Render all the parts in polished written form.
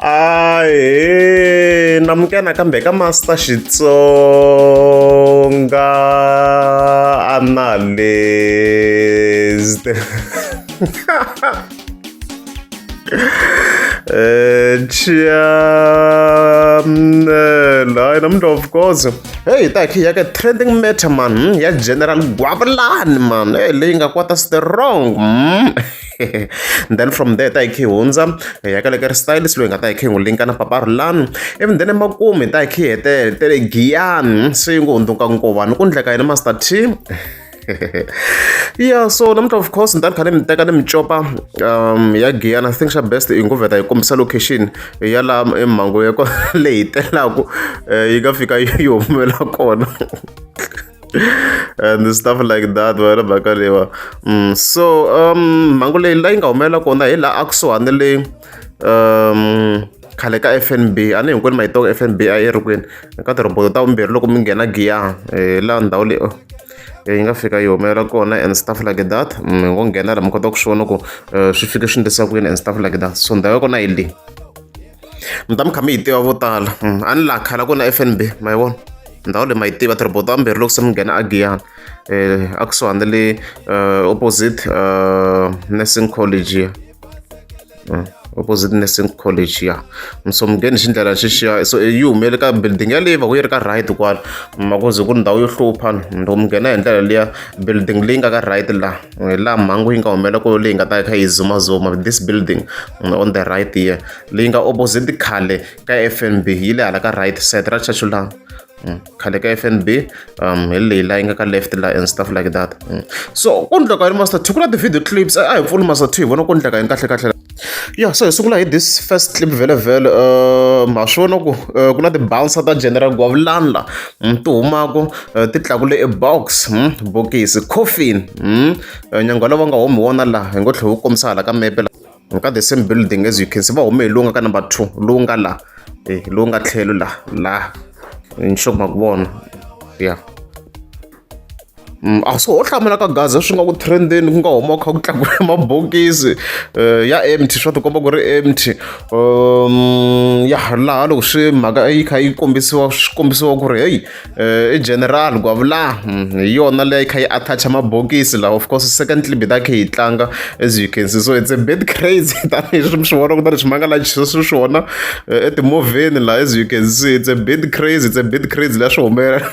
Ahee, namukela nakambe ka Master Xitsonga analyst. Channel, hayi namntu of course. Hey, takhi ya ka trending matter man, ya General Gwabalani man. Hey, leyi nga kwata strong. Then from there ta hi hunza ya ka le ka stylist loyi nga ta hi n'wi linka na paparulani even then emakumu ta hi hete tele Giyani se ngo hundzuka nkovani ku ndleka yena Master T. Yeah, so namuntlha of course ni ta ni kha ni mi teka ni mi copa ya Giyani. I think xa best i ngo vheta hi kombisa location ya laha emhangu ya leyi telaka yi nga fika yi humela kona. And stuff like that wena mhaka leyiwa. So mhangu leyi la yi nga humelela kona hi laha a kusuhani le khale ka FNB a ni hinkwenu ma yi tiva FNB a yi ri kwini ka tirhoboto ta vumbirhi loko mi nghena Giyani laha ndhawu leyi yi nga fika yi humelela kona and stuff like that. Mi ngo nghena laha mi kota ku swi vona ku swi fike swi endlisa kwini and stuff like that. So ndhawu ya kona hi leyi mi ta mi kha mi yi tiva vo tala. A ni laha khala ku na FNB ma yi vona ndhawu leyi ma yi tiva tirhoboto ta vumbirhi loko se mi nghena a Giyani a kusuhani le opposite nursing college opposite nursing college ya. So mi ngheni xindlela xixiya so yi humele ka building yaleyi va ku yi ri ka right kwala makuze ku ri ndhawu yo hlupha loko mi nghena hi ndlela liya building leyi nga ka right laha mhangu yi nga humelela ko leyi nga ta kha yi zumazuma this building on the right here leyi nga opposite khale ka FNB yi le hala ka right side ra chachu laha khale ka FNB hi leyi laha yi nga ka left laha and stuff like that. So ku ndleka yini Master T ku na ti-video clips a hi pfuni Master T hi vona ku ndleka yini kahle kahle. Yeah, so hi sungula hi this first clip vhele ma swi vona ku na ti-bouncer ta General Gwabalani la ti humaka ti tlakule e box bokisi coffin nyangwa lava nga humi wona laha hi ngo tlhe wu kombisa hala ka mepe la ka the same building as you can see va hume hi lowu nga ka number 2 lowu nga laha lowu nga tlhelo laha nxoma ku vona ya. A so ho hlamula ka gaza swi nga ku trendeni ku nga huma kha ku tlakula mabokisi ya empty swa tikomba ku ri empty ya laha loko swi mhaka yi kha yi kombisiwa ku ri heyi i General Gwabalani hi yona leyi kha yi attacha mabokisi laha. Of course second clip ta kha yi tlanga as you can see so it's a bit crazy tanihileswi mi swi vona ku ta ni swimangala swi swona etimovheni laha as you can see it's a bit crazy laha swi humelela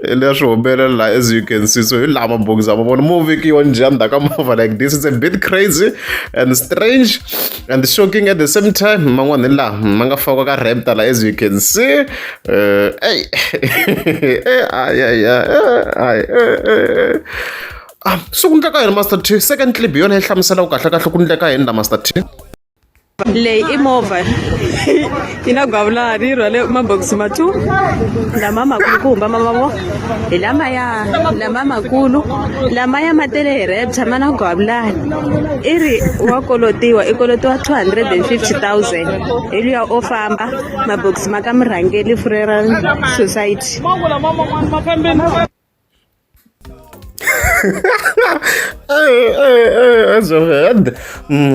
leya swi humelela laha as you can see. So hi laha mabokisi ma vona mo vekiwa njhani ndzhaku ka movha like this it's a bit crazy and strange and shocking at the same time. Man'wana hi laha ma nga fakiwa ka raptor laha as you can see so ku ndleka yini Master T. Second clip hi yona yi hlamuselaka kahle ku ndleka yini la Master T. Leyi i movha yi na Gwabalani yi rhwale mabokisi ma 2 lama makulu ku humba mavavo hi lama makulu lamaya ma tele hi rapture ma na Gwabalani i ri wa kolotiwa i kolotiwa 250,000 hi luya o famba mabokisi ma ka murhangeli Funeral Society.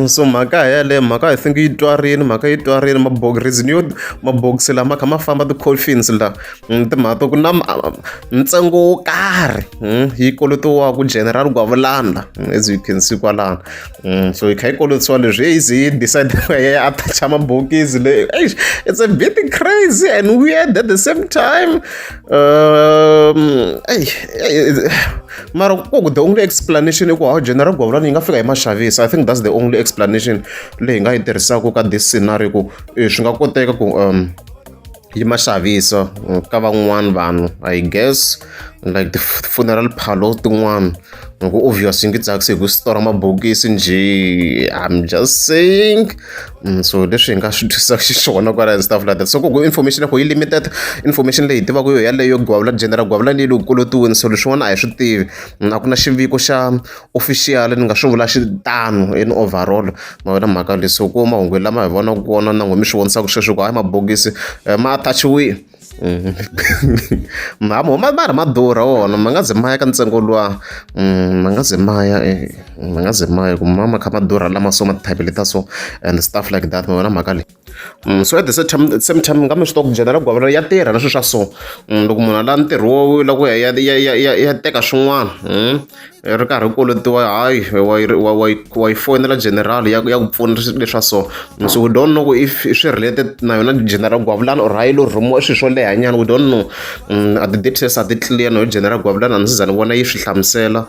So mhaka yaleyo mhaka I think yi twarini reason yo mabokisi lama kha ma famba ti-coffins laha timhaka to ku na ntsengo wo karhi yi kolotiwaku General Gwabalani as you can see kwalano. So yi kha yi kolotisiwa leswi easy yi decide ku ya attacha mabokisi le it's a bit crazy and weird at the same time. Mara ku the only explanation i ku how General Gwabalani yi nga fika hi maxavisi. I think that's the only explanation leyi nga yi tirhisaka ka this scenario ku swi nga koteka ku yi maxavisa ka van'wana vanhu I guess like the funeral parlor tin'wana ku obviously nge tsakisi hi ku store mabokisi njhe I'm just saying. So leswi hi nga swi twisaka xiswona kwala and stuff like that. So ku information ku yi limited information leyi hi tivaka yo yaleyo General Gwabalani yi le ku kolotiweni so leswin'wana a hi swi tivi a ku na xiviko xa official ni nga swi vula xitano in overall ma vona mhaka leyi. So ku mahungu lama hi vonaka kona na n'we mi swi vonisaka sweswo ku hayi mabokisi ma attachiwile mara ma durha wona ma nga ze ma ya ka ntsengo luwa ma nga ze ma ya ku mama kha ma durha lama so ma type leta so and stuff like that ma vona mhaka leyi. So at the same time nga mi swi tiva ku general Gwavula ya tirha na swilo swa so loko munhu a lava ntirho wo loko ya teka swin'wana ri karhi kolotiwa hayi wa yi fonela general ya ku pfuna leswa so we don't know if swi related na yona general Gwavula or hayi lo rhumiwa swilo swo leha nyana we don't know at the details are clear no general Gwavula a ndzi za ni vona yi swi hlamusela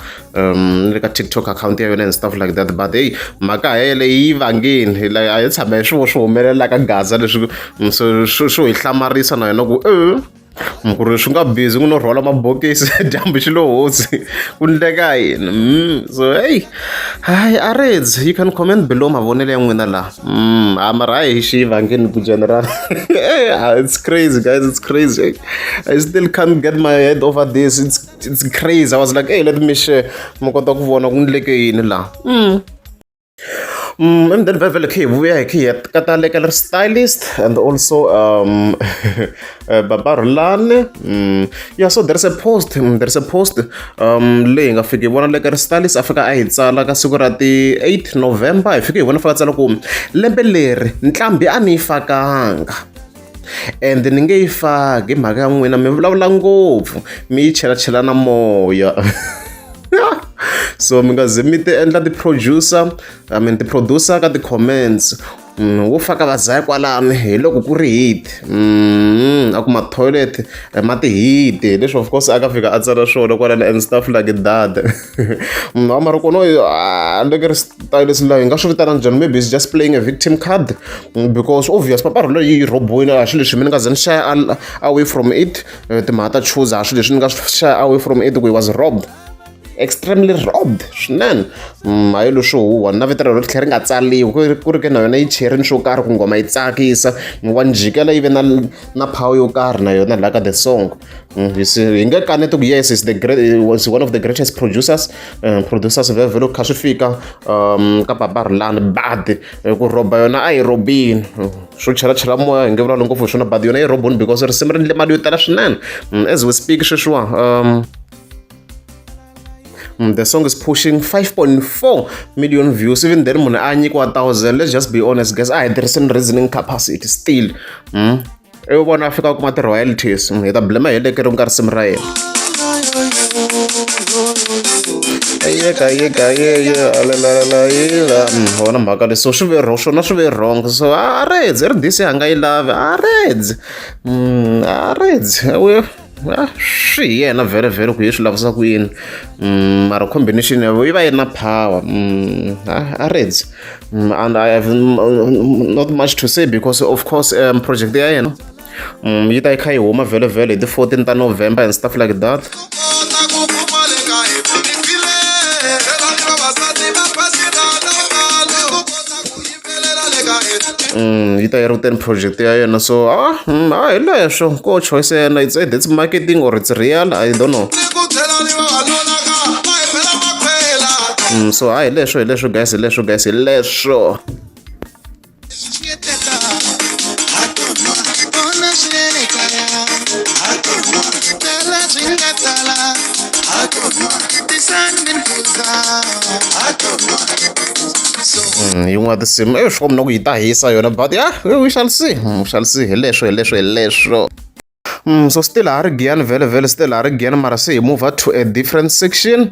le ka TikTok account ya yona and stuff like that but hey mhaka hele yi vangini like a yi tshama swi humelela ka Gaza leswi swo hi hlamarisa na yona ku ku ri swi nga busy ku no rhwala mabokisi dyambu xi lo hosi ku ndleka yini so hey hayi areds you can comment below mavonelo ya n'wina laha mara hayi xi vangeni ku general it's crazy guys, it's crazy. I still can't get my head over this. It's crazy. I was like, hey, let me share mo kota ku vona ku ndleke yini laha and then very okay we are here kataleka stylist and also Babarulane yeah, so there's a post leyi nga fiki vona leka stylist afika a hi tsala ka siku ra ti 8 November hi fike hi vona fika tsala ku lembe leri ntlambi a ni fakanga and ni nge yi faki mhaka ya n'wina mi vulavula ngopfu mi yi chela na moya so mi nga ze mi ti endla ti-producer ka ti-comments wo faka vazaya kwalani hi loko ku ri hit a ku ma-toilet ma ti-hit leswi of course a ka fika a tsala swona kwalani and stuff like that mara kono leke ri stylist laha hi nga swi vitana njhani maybe is just playing a victim card because obvious paparolo yi roboyini a swi leswi mi ni nga ze ni xaya away from it timhaka ta choose a swi leswi ni nga swi xaya away from it ku he was robbed, extremely robbed swinene hayi leswo huwa na vito ro tlhela ri nga tsaliwi ku ri ke na yona yi cherini swo karhi ku ngoma yi tsakisa wa njikela yi ve na power yo karhi na yona laha ka the song hi nge kaneti ku yes was one of the greatest producers vele kha swi fika ka Babarulane but ku roba yona a yi robini swo chela moya hi nge vulavuli ngopfu hi swona but yona yi robini because risimu ri ndle mali yo tala swinene as we speak sweswiwa the song is pushing 5.4 million views. Even then, munhu a nyikiwa 1,000. Let's just be honest, guys. There is a reasoning capacity still. I vona fika kuma ti-royalties. Hi ta blame hi leke ri nga risimu ra yena. Vona mhaka leyi so swona swi ve wrong so areds ri disi a nga yi lavi areds swi hi yena vhele ku hi swi lavisa ku yini mara combination yi va yi na power areds and I have not much to say because of course project ya yena yi ta yi kha yi huma vhele hi ti 14 ta November and stuff like that. Yi ta yi ri ten project ya yena so hi leswo ko choice ya yena it's marketing or it's real I don't know so hi leswo guys hi leswo yin'wana tinsimu swi komba ku yi ta hisa yona but yeah we shall see hi leswo so still a ri Giyani vhele still a ri Giyani mara se hi move to a different section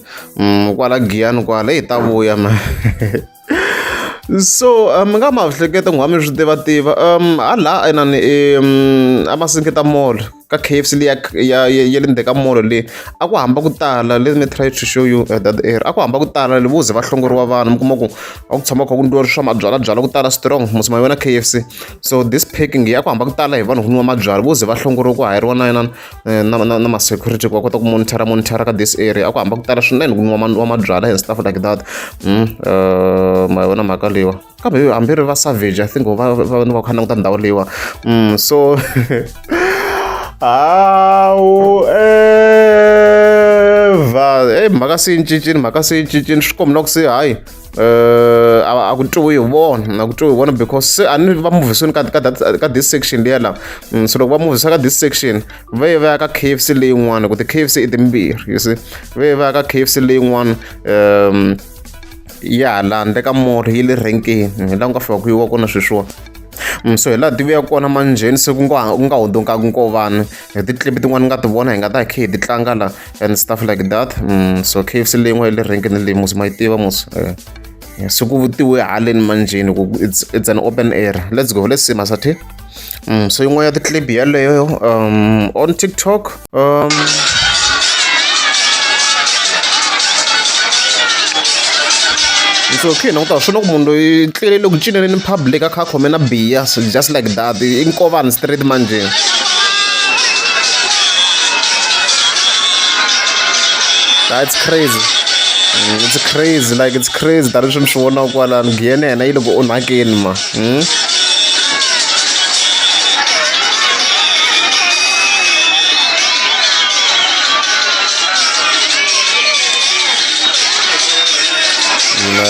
kwala Giyani kwala hi ta vuya so mi nga ma hleketa n'wami swi tiva hala inani a Masingita mall ka KFC ya le ndzeni ka mall leyi a ku hamba ku tala let me try to show you that area a ku hamba ku tala le vuze va hlongoriwa vanhu mi kuma ku a ku tshama kha ku ndliwa swa mabyalwa ku tala strong musima yona KFC so this packing ya ku hamba ku tala hi vanhu ku nwa mabyalwa vuze va hlongoriwa ku hayeriwa na ma security ku kota ku monitor ka this area a ku hamba ku tala swinene ku nwa mabyalwa and stuff like that ma yona mhaka leyiwa kambe hambi ri va savage I think va khana ku ta ndhawu leyiwa so mhaka se yi cincini swi komba ku se hayi a ku twiwi hi vona because se a ni va muvhisweni ka this section liya la so loko va muvhisa ka this section va yi va ya ka KFC leyin'wana ku ti-KFC i timbirhi you see va yi va ya ka KFC leyin'wana ya laha ndle ka mall yi le renkeni hi laha ku nga fika ku yiwa kona sweswiwa so hi laha ti vuya kona manjheni se ku nga hundzukanga nkovani hi ti-clip tin'wana ni nga ti vona hi nga ta hi kha hi ti tlanga la and stuff like that. So KFC leyi n'we ya le renkeni leyi mos ma yi tiva mos se ku vutiwe haleni manjheni ku it's an open air. Let's go, let's see masati. So yin'wana ya ti-clip yaleyo on TikTok so okay no ta swi na ku munhu loyi tlelele ku cineleni public a kha a khome na biya so just like that i nkovani street manjheni. That's crazy. It's crazy, like it's crazy that leswi mi swi vonaka kwalani giyene yena yi le ku onhakeni ma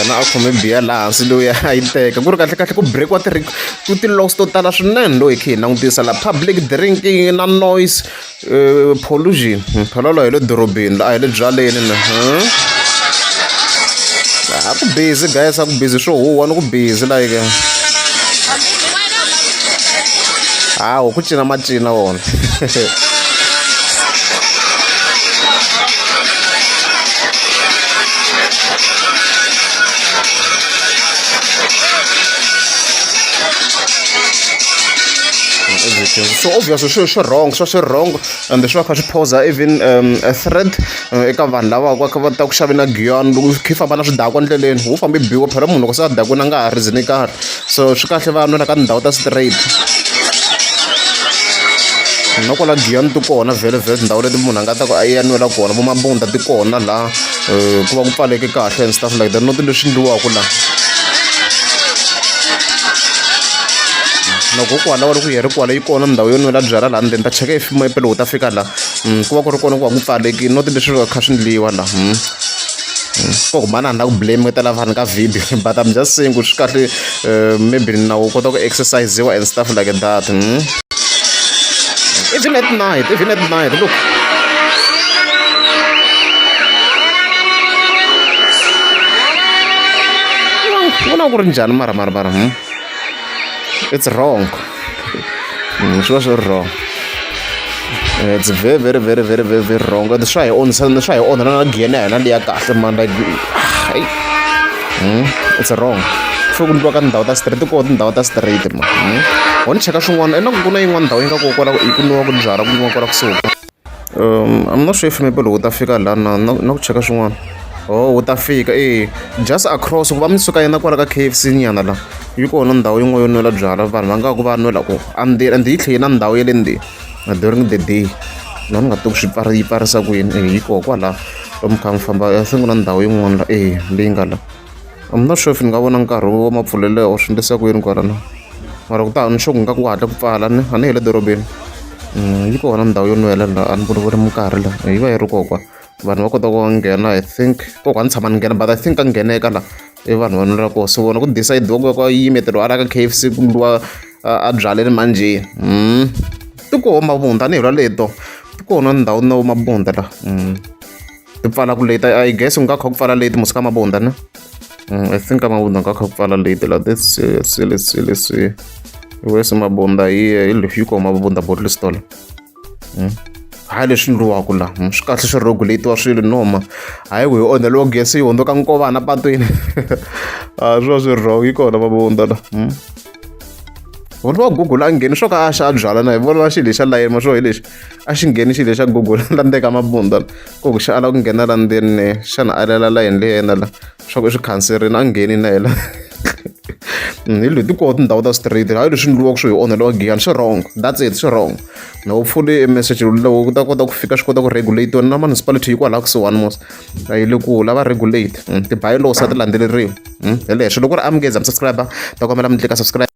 na a khome biya laha hansi loyi a yi teka ku ri kahlekahle ku breakiwa ti-laws to tala swinene loyi kha hi langutisa la public drinking na noise pollution phalolo hi le dorobeni la a hi le byaleni na a ku busy guys a ku busy swo huwa ni ku busy like hawu ku cina macina wona so obviously swi wrong and swi va kha swi posa even a threat eka vanhu lava va va ta ku xavena giyani loko khi famba na swidakwa ndleleni wu fambe biwa phela munhu loko se a dakwini a nga ha rizini kahle so swi kahle va nwela ka tindhawu ta straight na kwala giyani ti kona vhele tindhawu leti munhu a nga ta ku a ya nwela kona vo mabunda ti kona laha ku va ku pfaleke kahle and stuff like that noti leswi endliwaka laha loko kwala wa loko yi ri kwala yi kona ndhawu yo nwela byala laha ndzeni ta cheka ifima ipe loko ta fika laha ku va ku ri kona ku va ku pfalekini noti leswi va kha swi ndliwa laha ko humana ni na ku blame ka lava vanhu ka video but I'm just saying ku swi kahle maybe na wu kota ku exercise-iwa and stuff like that even at night look vona ku ri njhani mara it's wrong. It was wrong. It's very wrong. The try on again and the got man like it's wrong. So good work and doubt straight to go and doubt straight. One check us one and not going one down. I'm not sure if maybe would have figured no check us one. Oh, utafika just across va mi suka yena kwala ka KFC nyana la yi kona ndhawu yin'we yo nwela byala vanhu va nga ku va nwela ku and yi tlheli na ndhawu ya le ndzeni during the day na ni nga tivi swi yi pfarisa ku yini yi koho kwala lomu kha mi famba I think na ndhawu yin'wana la leyi nga la I'm not sure if ni nga vona nkarhi wa mapfulelo swi endlisa ku yini kwala na mara ku ta ni sure ku nga ku hatla ku pfala a ni hi le dorobeni yi kona ndhawu yo nwela la a ni vuri minkarhi la yi va yi ri koho kwa vanhu va kota ku nghena I think koko a ni tshama ni nghena but I think a ngheneka la i vanhu va nwela koho so vona ku decide ku ka yimeteriwa ala ka KFC ku ndliwa a byaleni manjheni ti koho mabunda ni hi lwa leto ti kona ndhawu na mabunda la ti pfala ku late I guess ku nga kha ku pfala late musuka mabunda na I think mabunda nga kha ku pfala late la let's see where's mabunda hi yi koho mabunda bottle store hayi leswi ndliwaka la swi kahle swi regulate-iwa swilo noma hayi ku hi onheliwa gezi yi hundzuka nkovana patwini swi va swi wrong yi kona mabunda la vona va Google a ngheni swo ka a xa byala na hi vona xilo lexa layeni ma swo hi lexi a xi ngheni xilo lexa Google la ndeka mabunda ku xa ala ku nghena la ndzeni xana a lela layeni leyi yena la swa ku swi khanserini a ngheni na yena hi leti koho tindhawu ta straight hayi leswi ndliwaka swo hi onheliwa giyani swi wrong that's it swi wrong na hopefully message lowu ku ta kota ku fika swi kota ku regulate na municipality yi kwalaha kusuhani mos a yi le ku lava regulate ti-bylaws a ti landzeleriwi hi leswi loko ku ri amukeza mi subscriber ta kombela mi tlika subscribe